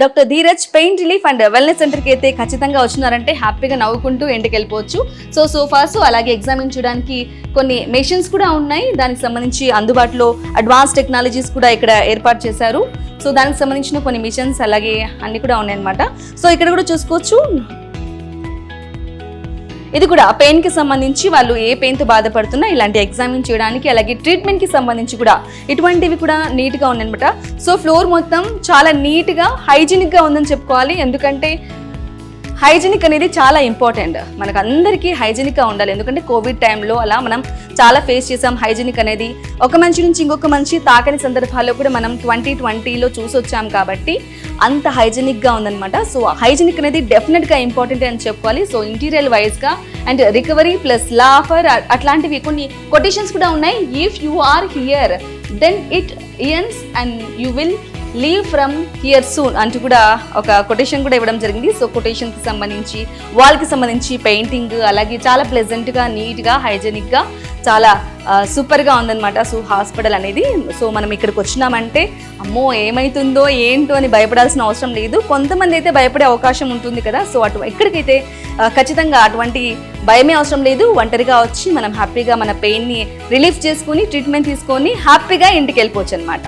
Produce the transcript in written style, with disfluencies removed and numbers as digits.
Doctor Dheeraj pain relief and wellness సెంటర్కి అయితే ఖచ్చితంగా వచ్చినారంటే హ్యాపీగా నవ్వుకుంటూ ఇంటికి వెళ్ళిపోవచ్చు. సోఫాస్ అలాగే ఎగ్జామిన్ చేయడానికి కొన్ని మెషిన్స్ కూడా ఉన్నాయి. దానికి సంబంధించి అందుబాటులో అడ్వాన్స్ టెక్నాలజీస్ కూడా ఇక్కడ ఏర్పాటు చేశారు. దానికి సంబంధించిన కొన్ని మిషన్స్ అలాగే అన్ని కూడా ఉన్నాయన్నమాట. ఇక్కడ కూడా చూసుకోవచ్చు. ఇది కూడా పెయిన్ కి సంబంధించి వాళ్ళు ఏ పెయిన్ తో బాధపడుతున్నా ఇలాంటి ఎగ్జామిన్ చేయడానికి అలాగే ట్రీట్మెంట్ కి సంబంధించి కూడా ఇటువంటివి కూడా నీట్ గా ఉన్నాయన్నమాట. ఫ్లోర్ మొత్తం చాలా నీట్ గా హైజీనిక్ గా ఉందని చెప్పుకోవాలి. ఎందుకంటే హైజీనిక్ అనేది చాలా ఇంపార్టెంట్. మనకు అందరికీ హైజీనిక్గా ఉండాలి. ఎందుకంటే కోవిడ్ టైంలో అలా మనం చాలా ఫేస్ చేసాం. హైజీనిక్ అనేది ఒక మనిషి నుంచి ఇంకొక మనిషి తాకని సందర్భాల్లో కూడా మనం 2020లో చూసి వచ్చాం కాబట్టి అంత హైజీనిక్గా ఉందన్నమాట. హైజీనిక్ అనేది డెఫినెట్గా ఇంపార్టెంట్ అని చెప్పుకోవాలి. ఇంటీరియర్ వైజ్గా అండ్ రికవరీ ప్లస్ లాఫర్ అట్లాంటివి కొన్ని కొటేషన్స్ కూడా ఉన్నాయి. If you are here then it ends and you will leave from here soon అంటూ కూడా ఒక కొటేషన్ కూడా ఇవ్వడం జరిగింది. కొటేషన్కి సంబంధించి వాల్కి సంబంధించి పెయింటింగ్ అలాగే చాలా ప్లెజెంట్గా నీట్గా హైజెనిక్గా చాలా సూపర్గా ఉందన్నమాట. హాస్పిటల్ అనేది మనం ఇక్కడికి వచ్చినామంటే అమ్మో ఏమవుతుందో ఏంటో అని భయపడాల్సిన అవసరం లేదు. కొంతమంది అయితే భయపడే అవకాశం ఉంటుంది కదా. ఇక్కడికైతే ఖచ్చితంగా అటువంటి భయమే అవసరం లేదు. ఒంటరిగా వచ్చి మనం హ్యాపీగా మన పెయిన్ని రిలీఫ్ చేసుకుని ట్రీట్మెంట్ తీసుకొని హ్యాపీగా ఇంటికి వెళ్ళిపోవచ్చు అనమాట.